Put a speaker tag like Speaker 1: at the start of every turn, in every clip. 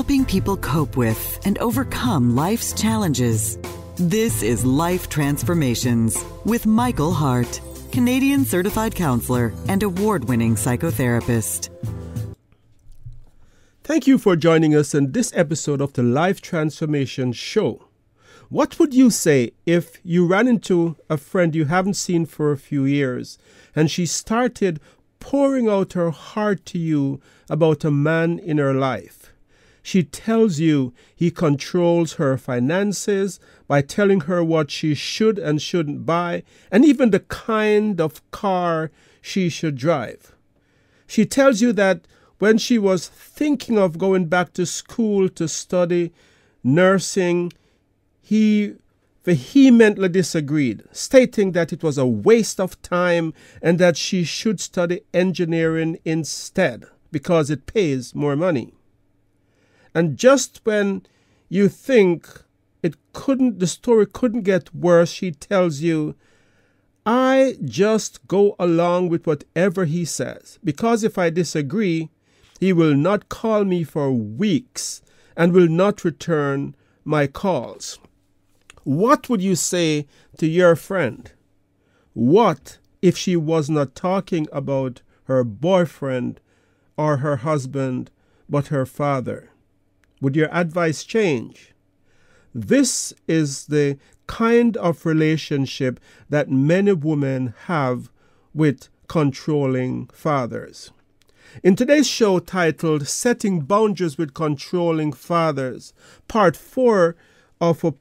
Speaker 1: helping people cope with and overcome life's challenges. This is Life Transformations with Michael Hart, Canadian certified counselor and award-winning psychotherapist.
Speaker 2: Thank you for joining us in this episode of the Life Transformation Show. What would you say if you ran into a friend you haven't seen for a few years and she started pouring out her heart to you about a man in her life? She tells you he controls her finances by telling her what she should and shouldn't buy, and even the kind of car she should drive. She tells you that when she was thinking of going back to school to study nursing, he vehemently disagreed, stating that it was a waste of time and that she should study engineering instead because it pays more money. And just when you think the story couldn't get worse, she tells you, I just go along with whatever he says, because if I disagree, he will not call me for weeks and will not return my calls. What would you say to your friend? What if she was not talking about her boyfriend or her husband, but her father? Would your advice change? This is the kind of relationship that many women have with controlling fathers. In today's show titled Setting Boundaries with Controlling Fathers, Part 4 of a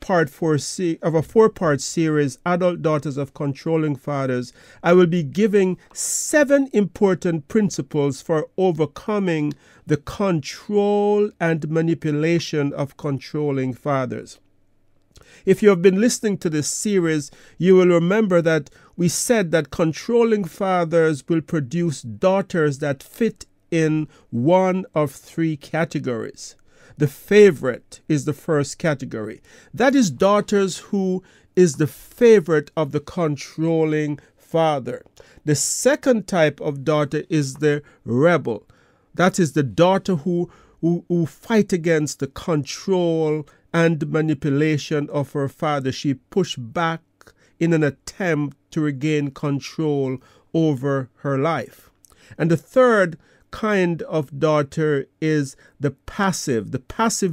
Speaker 2: four-part series, Adult Daughters of Controlling Fathers, I will be giving 7 important principles for overcoming the control and manipulation of controlling fathers. If you have been listening to this series, you will remember that we said that controlling fathers will produce daughters that fit in one of 3 categories. The favorite is the first category. That is daughters who is the favorite of the controlling father. The second type of daughter is the rebel. That is the daughter who fight against the control and manipulation of her father. She pushed back in an attempt to regain control over her life. And the third kind of daughter is the passive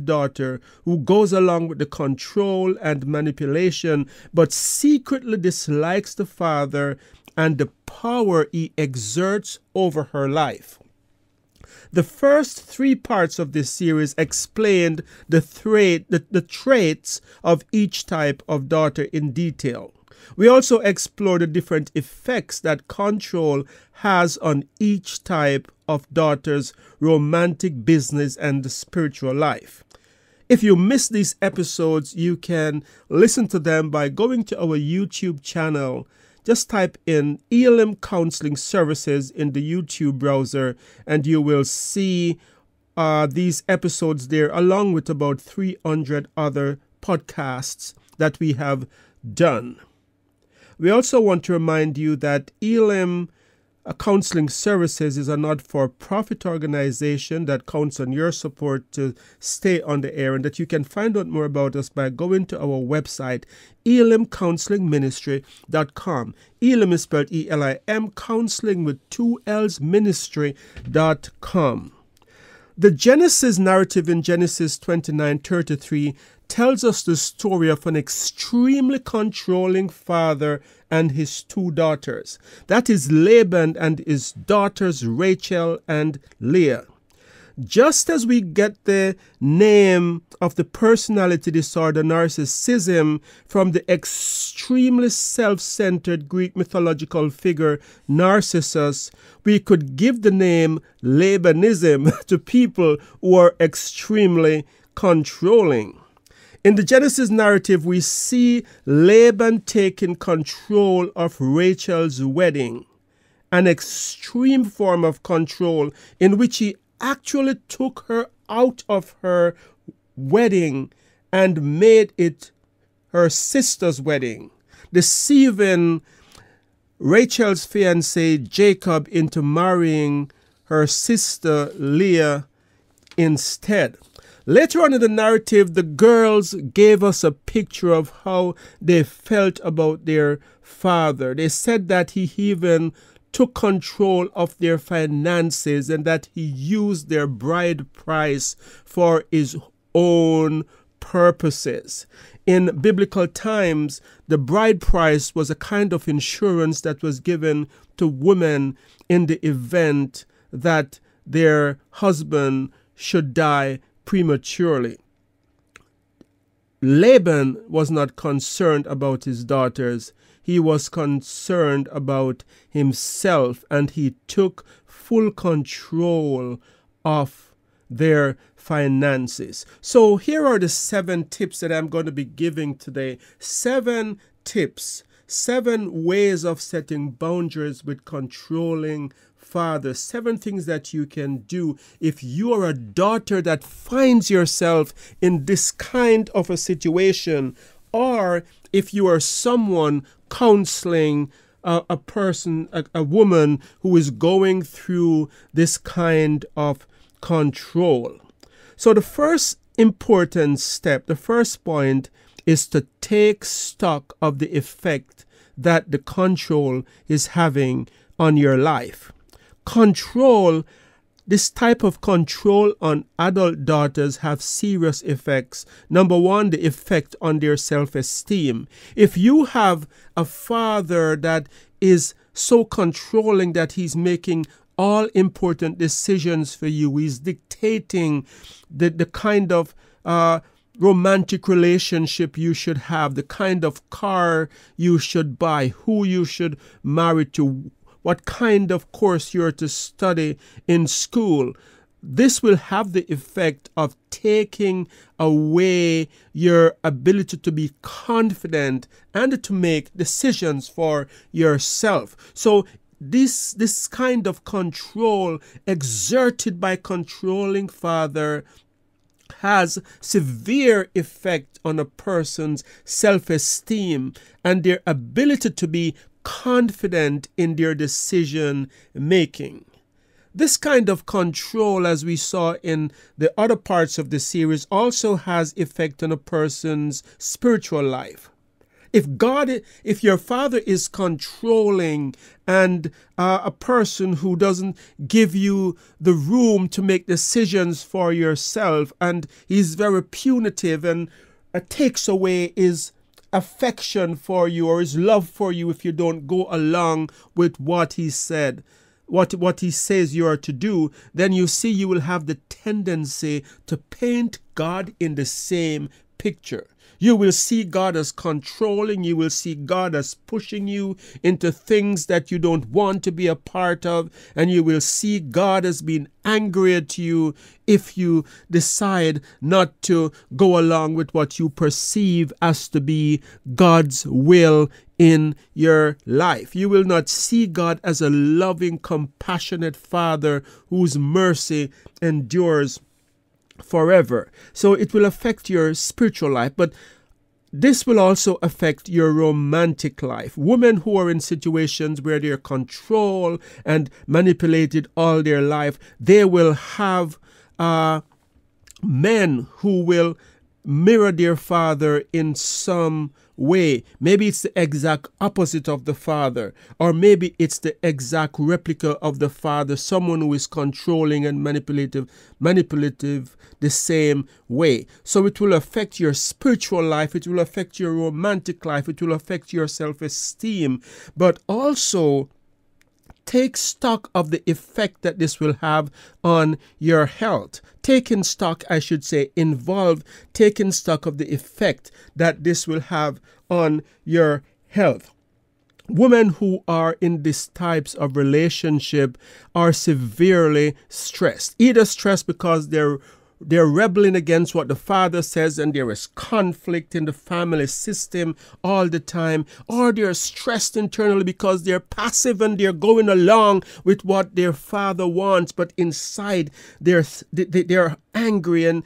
Speaker 2: daughter who goes along with the control and manipulation, but secretly dislikes the father and the power he exerts over her life. The first 3 parts of this series explained the traits of each type of daughter in detail. We also explored the different effects that control has on each type of daughter's romantic, business, and spiritual life. If you missed these episodes, you can listen to them by going to our YouTube channel. Just type in ElimCounselling Services in the YouTube browser and you will see these episodes there, along with about 300 other podcasts that we have done. We also want to remind you that Elim Counselling Services is a not-for-profit organization that counts on your support to stay on the air, and that you can find out more about us by going to our website, ElimCounselingMinistry.com. Elim is spelled E-L-I-M, counseling with 2 L's, ministry.com. The Genesis narrative in Genesis 29:33 tells us the story of an extremely controlling father and his 2 daughters. That is Laban and his daughters Rachel and Leah. Just as we get the name of the personality disorder narcissism from the extremely self-centered Greek mythological figure Narcissus, we could give the name Labanism to people who are extremely controlling. In the Genesis narrative, we see Laban taking control of Rachel's wedding, an extreme form of control in which he actually took her out of her wedding and made it her sister's wedding, deceiving Rachel's fiancé Jacob into marrying her sister Leah instead. Later on in the narrative, the girls gave us a picture of how they felt about their father. They said that he even took control of their finances and that he used their bride price for his own purposes. In biblical times, the bride price was a kind of insurance that was given to women in the event that their husband should die prematurely. Laban was not concerned about his daughters. He was concerned about himself, and he took full control of their finances. So here are the 7 tips that I'm going to be giving today. 7 tips, 7 ways of setting boundaries with controlling father. 7 things that you can do if you are a daughter that finds yourself in this kind of a situation, or if you are someone counseling a person, a woman who is going through this kind of control. So the first important step, the first point, is to take stock of the effect that the control is having on your life. Control, this type of control on adult daughters have serious effects. Number 1, the effect on their self-esteem. If you have a father that is so controlling that he's making all important decisions for you, he's dictating the kind of romantic relationship you should have, the kind of car you should buy, who you should marry to, what kind of course you're to study in school. This will have the effect of taking away your ability to be confident and to make decisions for yourself. So this kind of control exerted by controlling father has severe effect on a person's self-esteem and their ability to be confident in their decision making. This kind of control, as we saw in the other parts of the series, also has effect on a person's spiritual life. If your father is controlling and a person who doesn't give you the room to make decisions for yourself, and he's very punitive and takes away his affection for you or his love for you if you don't go along with what he said, what he says you are to do, then you see you will have the tendency to paint God in the same picture. You will see God as controlling. You will see God as pushing you into things that you don't want to be a part of. And you will see God as being angry at you if you decide not to go along with what you perceive as to be God's will in your life. You will not see God as a loving, compassionate Father whose mercy endures forever. So it will affect your spiritual life, but this will also affect your romantic life. Women who are in situations where they're controlled and manipulated all their life, they will have men who will mirror their father in some way. Maybe it's the exact opposite of the father, or maybe it's the exact replica of the father, someone who is controlling and manipulative the same way. So it will affect your spiritual life, it will affect your romantic life, it will affect your self-esteem, but also take stock of the effect that this will have on your health. Taking stock, I should say, involve taking stock of the effect that this will have on your health. Women who are in these types of relationship are severely stressed. Either stressed because they're rebelling against what the father says and there is conflict in the family system all the time, or they're stressed internally because they're passive and they're going along with what their father wants, but inside they're angry and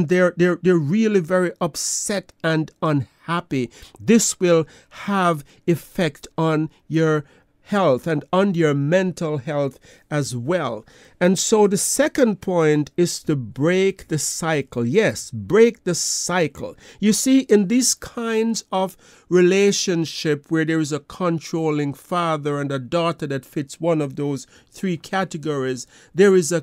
Speaker 2: they're really very upset and unhappy. This will have effect on your health and on your mental health as well. And so the second point is to break the cycle. Yes, break the cycle. You see, in these kinds of relationship where there is a controlling father and a daughter that fits one of those three categories, there is a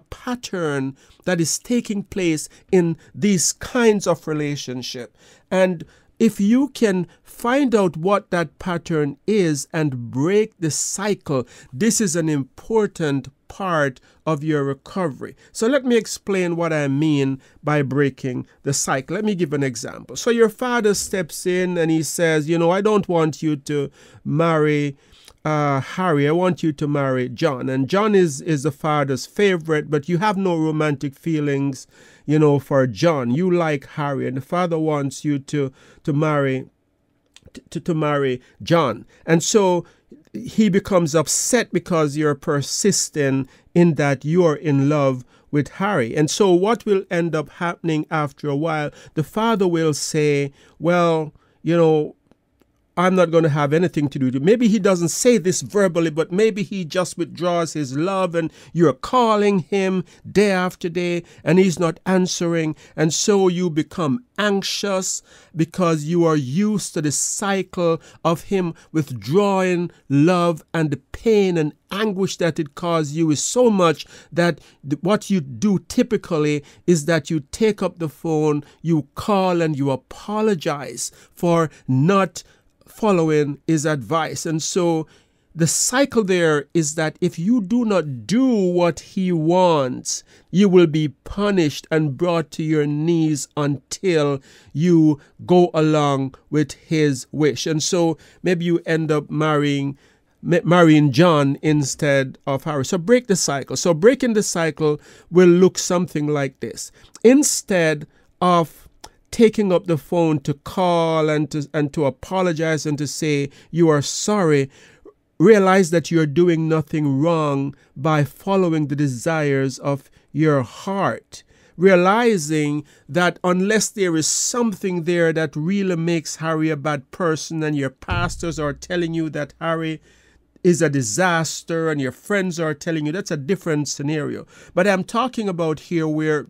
Speaker 2: pattern that is taking place in these kinds of relationship. And if you can find out what that pattern is and break the cycle, this is an important part of your recovery. So let me explain what I mean by breaking the cycle. Let me give an example. So your father steps in and he says, I don't want you to marry Harry, I want you to marry John. And John is the father's favorite, but you have no romantic feelings, for John. You like Harry, and the father wants you to marry John. And so he becomes upset because you're persistent in that you're in love with Harry. And so what will end up happening after a while, the father will say, well, I'm not going to have anything to do with it. Maybe he doesn't say this verbally, but maybe he just withdraws his love and you're calling him day after day and he's not answering. And so you become anxious because you are used to the cycle of him withdrawing love, and the pain and anguish that it causes you is so much that what you do typically is that you take up the phone, you call and you apologize for not following his advice. And so the cycle there is that if you do not do what he wants, you will be punished and brought to your knees until you go along with his wish. And so maybe you end up marrying John instead of Harry. So break the cycle. So breaking the cycle will look something like this. Instead of taking up the phone to call and to apologize and to say you are sorry, realize that you're doing nothing wrong by following the desires of your heart. Realizing that unless there is something there that really makes Harry a bad person, and your pastors are telling you that Harry is a disaster and your friends are telling you, that's a different scenario. But I'm talking about here where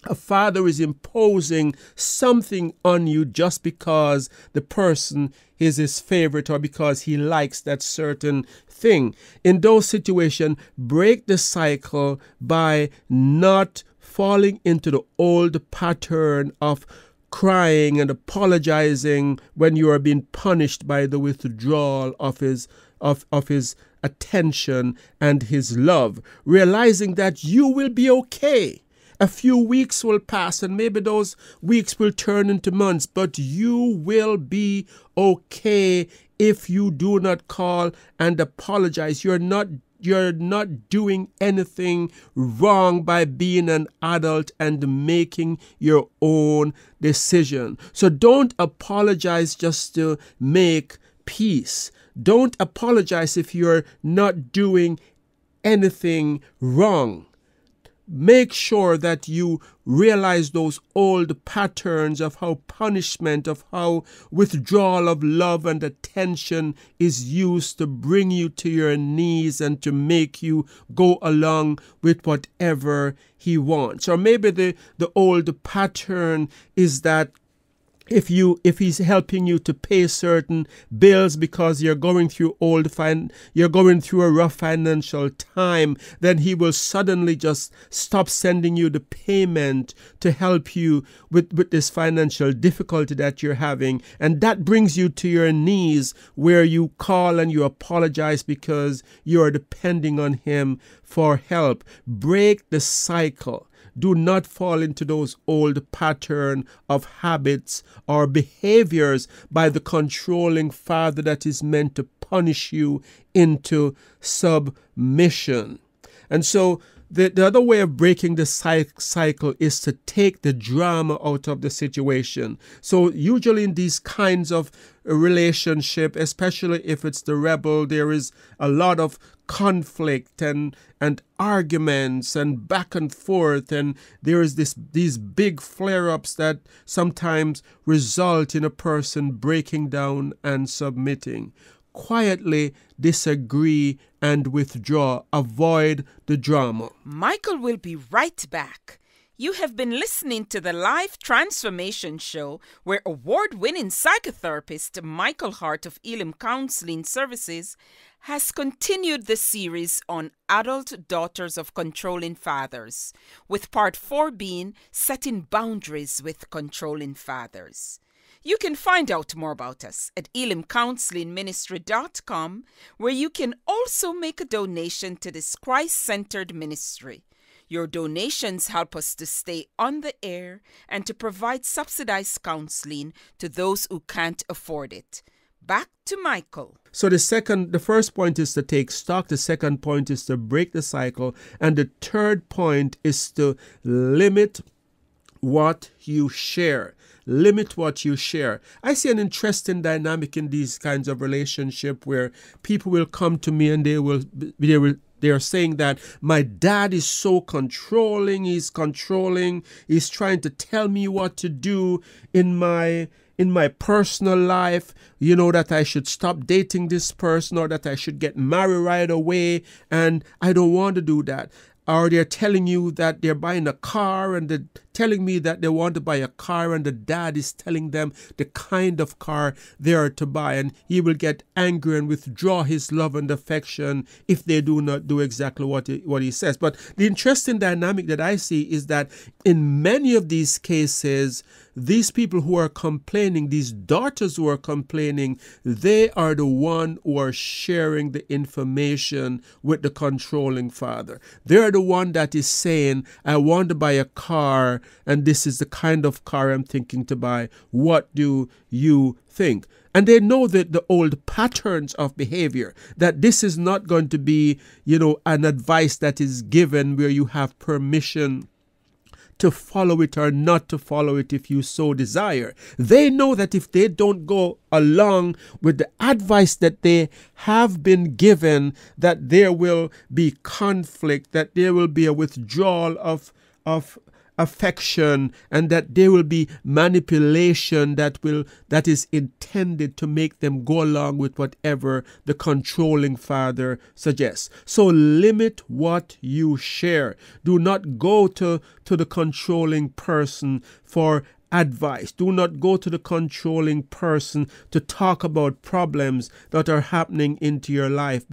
Speaker 2: a father is imposing something on you just because the person is his favorite or because he likes that certain thing. In those situations, break the cycle by not falling into the old pattern of crying and apologizing when you are being punished by the withdrawal of his attention and his love. Realizing that you will be okay. A few weeks will pass and maybe those weeks will turn into months, but you will be okay if you do not call and apologize. You're not doing anything wrong by being an adult and making your own decision. So don't apologize just to make peace. Don't apologize if you're not doing anything wrong. Make sure that you realize those old patterns of how punishment, of how withdrawal of love and attention is used to bring you to your knees and to make you go along with whatever he wants. Or maybe the old pattern is that if he's helping you to pay certain bills because you're going through a rough financial time, then he will suddenly just stop sending you the payment to help you with this financial difficulty that you're having. And that brings you to your knees where you call and you apologize because you are depending on him for help. Break the cycle. Do not fall into those old pattern of habits or behaviors by the controlling father that is meant to punish you into submission. And so the other way of breaking the cycle is to take the drama out of the situation. So usually in these kinds of relationship, especially if it's the rebel, there is a lot of conflict and arguments and back and forth, and there is these big flare-ups that sometimes result in a person breaking down and submitting. quietly disagree and withdraw. Avoid the drama.
Speaker 3: Michael will be right back. You have been listening to the Life Transformation Show, where award-winning psychotherapist Michael Hart of Elim Counselling Services has continued the series on adult daughters of controlling fathers, with part 4 being setting boundaries with controlling fathers. You can find out more about us at ElimCounselingMinistry.com, where you can also make a donation to this Christ-centered ministry. Your donations help us to stay on the air and to provide subsidized counseling to those who can't afford it. Back to Michael.
Speaker 2: So the first point is to take stock. The second point is to break the cycle. And the third point is to limit what you share. Limit what you share. I see an interesting dynamic in these kinds of relationship where people will come to me and they are saying that my dad is so controlling. He's controlling. He's trying to tell me what to do in my personal life, that I should stop dating this person or that I should get married right away, and I don't want to do that. Or they're telling you that they're buying a car and they're telling me that they want to buy a car, and the dad is telling them the kind of car they are to buy, and he will get angry and withdraw his love and affection if they do not do exactly what he says. But the interesting dynamic that I see is that in many of these cases, these people who are complaining, these daughters who are complaining, they are the one who are sharing the information with the controlling father. They're the one that is saying, I want to buy a car, and this is the kind of car I'm thinking to buy. What do you think? And they know that the old patterns of behavior, that this is not going to be, an advice that is given where you have permission to follow it or not to follow it if you so desire. They know that if they don't go along with the advice that they have been given, that there will be conflict, that there will be a withdrawal of affection, and that there will be manipulation that is intended to make them go along with whatever the controlling father suggests. So limit what you share. Do not go to the controlling person for advice. Do not go to the controlling person to talk about problems that are happening in your life,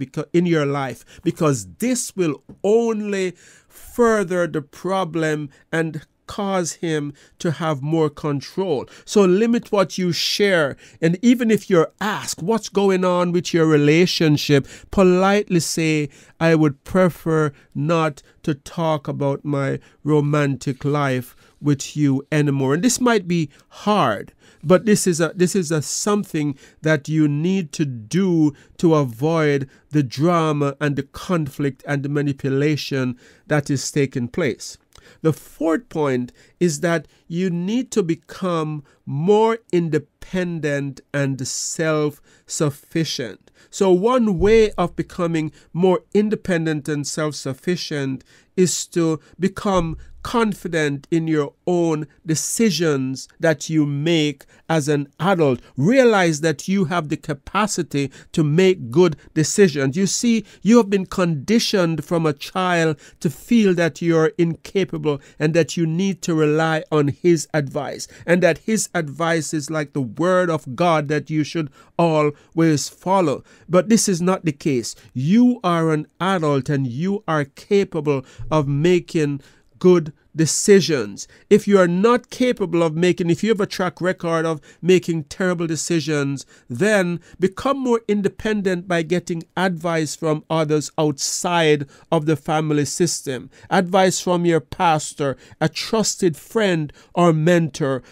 Speaker 2: because this will only further the problem and cause him to have more control. So limit what you share. And even if you're asked what's going on with your relationship, politely say, I would prefer not to talk about my romantic life with you anymore. And this might be hard, but this is a something that you need to do to avoid the drama and the conflict and the manipulation that is taking place. The fourth point is that you need to become more independent and self-sufficient. So one way of becoming more independent and self-sufficient is to become confident in your own decisions that you make as an adult. Realize that you have the capacity to make good decisions. You see, you have been conditioned from a child to feel that you're incapable and that you need to rely on his advice, and that his advice is like the word of God that you should always follow. But this is not the case. You are an adult and you are capable of making good decisions. If you are not capable of if you have a track record of making terrible decisions, then become more independent by getting advice from others outside of the family system. Advice from your pastor, a trusted friend or mentor.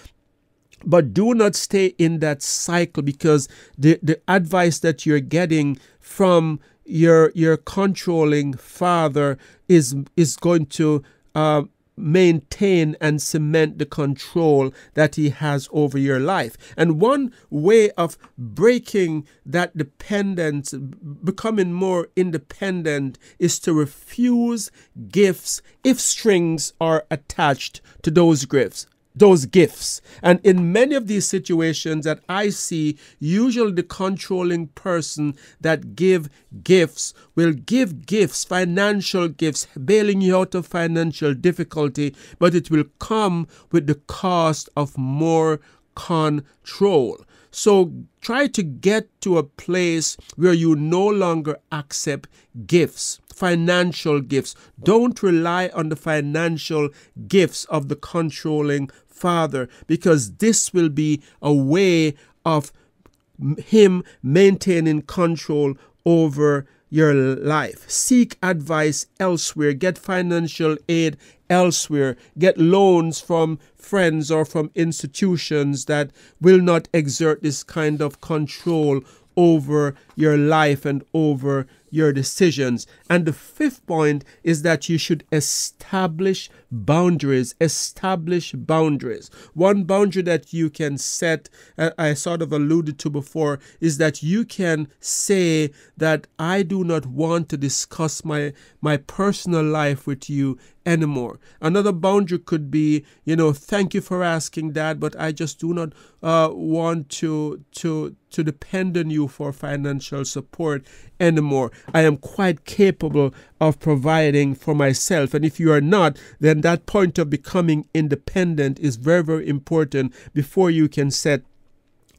Speaker 2: But do not stay in that cycle, because the advice that you're getting from your controlling father is going to maintain and cement the control that he has over your life. And one way of breaking that dependence, becoming more independent, is to refuse gifts if strings are attached to those gifts. those gifts. And in many of these situations that I see, usually the controlling person that give gifts will give gifts, financial gifts, bailing you out of financial difficulty, but it will come with the cost of more control. So try to get to a place where you no longer accept gifts, financial gifts. Don't rely on the financial gifts of the controlling father, because this will be a way of him maintaining control over your life. Seek advice elsewhere. Get financial aid elsewhere. Get loans from friends or from institutions that will not exert this kind of control over your life and over your decisions. And the fifth point is that you should establish boundaries. Establish boundaries. One boundary that you can set, I sort of alluded to before, is that you can say that I do not want to discuss my personal life with you anymore. Another boundary could be, thank you for asking, Dad, but I just do not want to depend on you for financial support anymore. I am quite capable of providing for myself. And if you are not, then that point of becoming independent is very, very important before you can set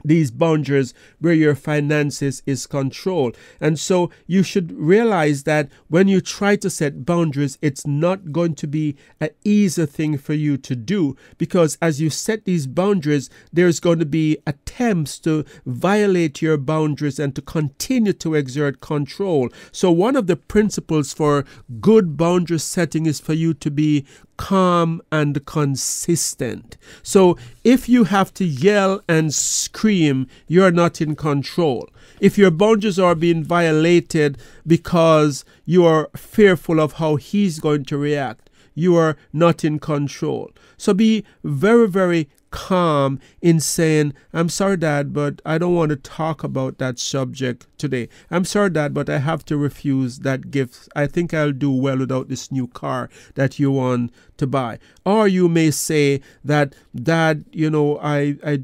Speaker 2: these boundaries where your finances is controlled. And so you should realize that when you try to set boundaries, it's not going to be an easy thing for you to do, because as you set these boundaries, there's going to be attempts to violate your boundaries and to continue to exert control. So one of the principles for good boundary setting is for you to be calm and consistent. So if you have to yell and scream, you're not in control. If your boundaries are being violated because you are fearful of how he's going to react, you are not in control. So be very, very calm in saying, I'm sorry, Dad, but I don't want to talk about that subject today. I'm sorry, Dad, but I have to refuse that gift. I think I'll do well without this new car that you want to buy. Or you may say that, Dad, I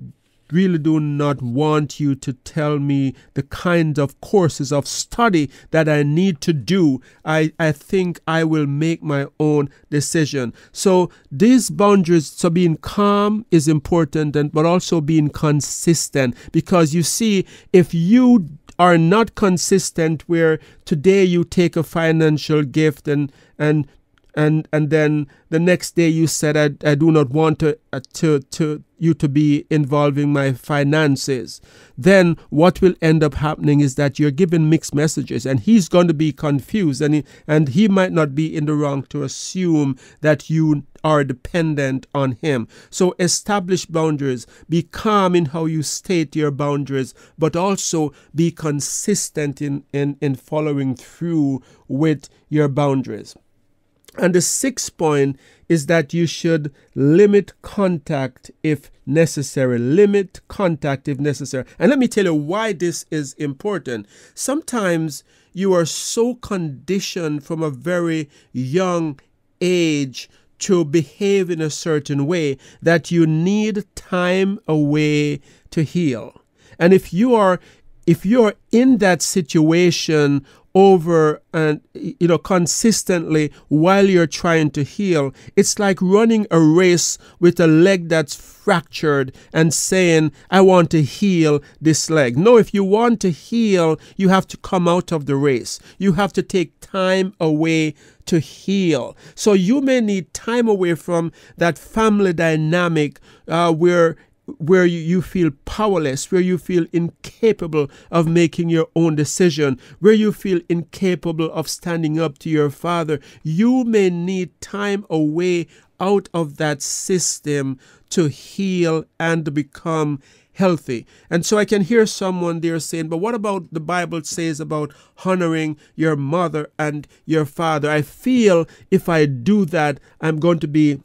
Speaker 2: really do not want you to tell me the kind of courses of study that I need to do. I think I will make my own decision. So these boundaries, so being calm is important, but also being consistent, because you see, if you are not consistent, where today you take a financial gift and then the next day you said, I do not want you to be involving my finances, then what will end up happening is that you're giving mixed messages, and he's going to be confused, and he might not be in the wrong to assume that you are dependent on him. So establish boundaries. Be calm in how you state your boundaries, but also be consistent in following through with your boundaries. And the sixth point is that you should limit contact if necessary. Limit contact if necessary. And let me tell you why this is important. Sometimes you are so conditioned from a very young age to behave in a certain way that you need time away to heal. And if you are in that situation over and consistently while you're trying to heal, it's like running a race with a leg that's fractured and saying, I want to heal this leg. No, if you want to heal, you have to come out of the race. You have to take time away to heal. So you may need time away from that family dynamic where you feel powerless, where you feel incapable of making your own decision, where you feel incapable of standing up to your father. You may need time away out of that system to heal and to become healthy. And so I can hear someone there saying, but what about the Bible says about honoring your mother and your father? I feel if I do that, I'm going to be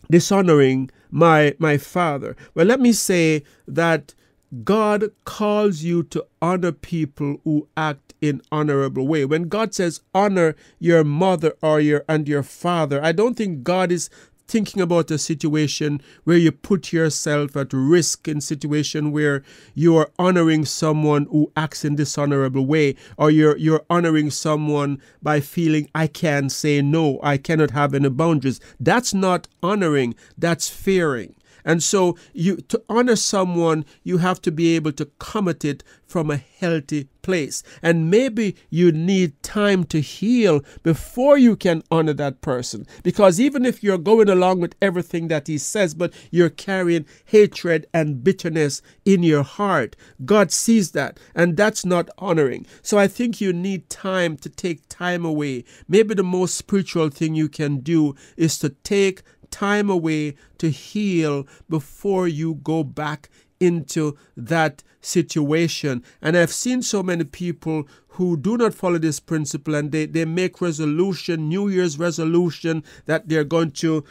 Speaker 2: dishonoring my father. Well, let me say that God calls you to honor people who act in honorable way. When God says honor your mother or your father, I don't think God is thinking about a situation where you put yourself at risk, in situation where you are honoring someone who acts in dishonorable way, or you're honoring someone by feeling, I can't say no, I cannot have any boundaries. That's not honoring, that's fearing. And so to honor someone, you have to be able to commit it from a healthy place. And maybe you need time to heal before you can honor that person. Because even if you're going along with everything that he says, but you're carrying hatred and bitterness in your heart, God sees that. And that's not honoring. So I think you need time to take time away. Maybe the most spiritual thing you can do is to take time away to heal before you go back into that situation. And I've seen so many people who do not follow this principle, and they make resolution, New Year's resolution, that they're going to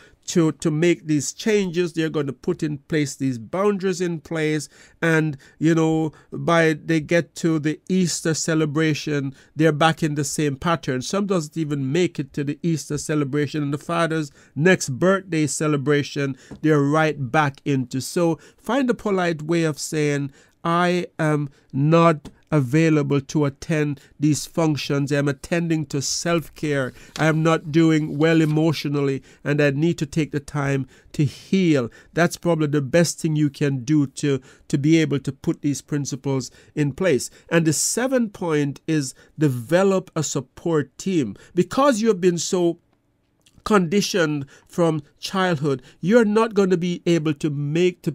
Speaker 2: make these changes, they're going to put in place these boundaries in place, and by they get to the Easter celebration, they're back in the same pattern. Some doesn't even make it to the Easter celebration, and the father's next birthday celebration, they're right back into. So find a polite way of saying, I am not available to attend these functions. I'm attending to self-care. I am not doing well emotionally, and I need to take the time to heal. That's probably the best thing you can do to be able to put these principles in place. And the 7th point is develop a support team. Because you've been so conditioned from childhood, you're not going to be able to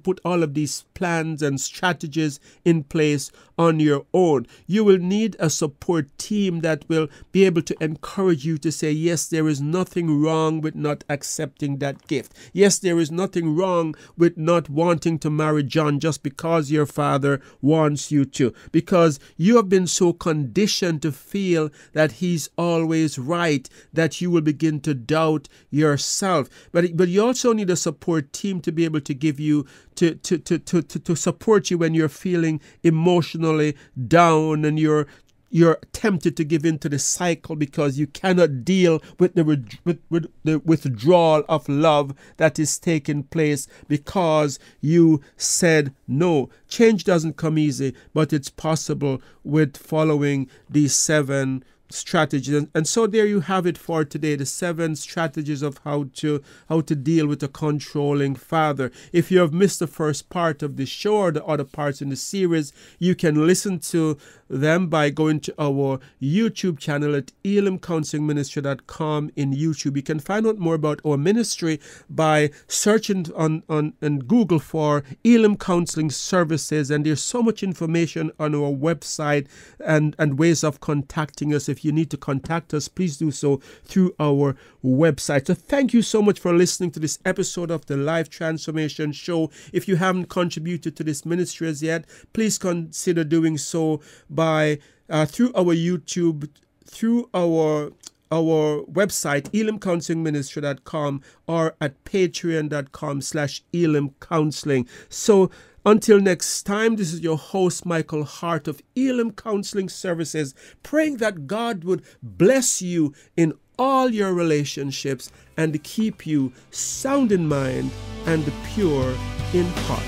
Speaker 2: put all of these plans and strategies in place on your own. You will need a support team that will be able to encourage you to say, yes, there is nothing wrong with not accepting that gift. Yes, there is nothing wrong with not wanting to marry John just because your father wants you to, because you have been so conditioned to feel that he's always right that you will begin to doubt yourself. But you also need a support team to be able to give you to support you when you're feeling emotionally down and you're tempted to give in to the cycle because you cannot deal with the withdrawal of love that is taking place because you said no. Change doesn't come easy, but it's possible with following these 7 strategies. And so there you have it for today, the 7 strategies of how to deal with a controlling father. If you have missed the first part of the show or the other parts in the series, you can listen to them by going to our YouTube channel at ElimCounsellingMinistry.com in YouTube. You can find out more about our ministry by searching on Google for Elim Counselling Services, and there's so much information on our website and ways of contacting us. If you need to contact us, please do so through our website. So thank you so much for listening to this episode of the Life Transformation Show. If you haven't contributed to this ministry as yet, please consider doing so by through our YouTube, through our website, ElimCounsellingMinistry.com, or at patreon.com/ElimCounselling. So until next time, this is your host, Michael Hart of Elim Counselling Services, praying that God would bless you in all your relationships and keep you sound in mind and pure in heart.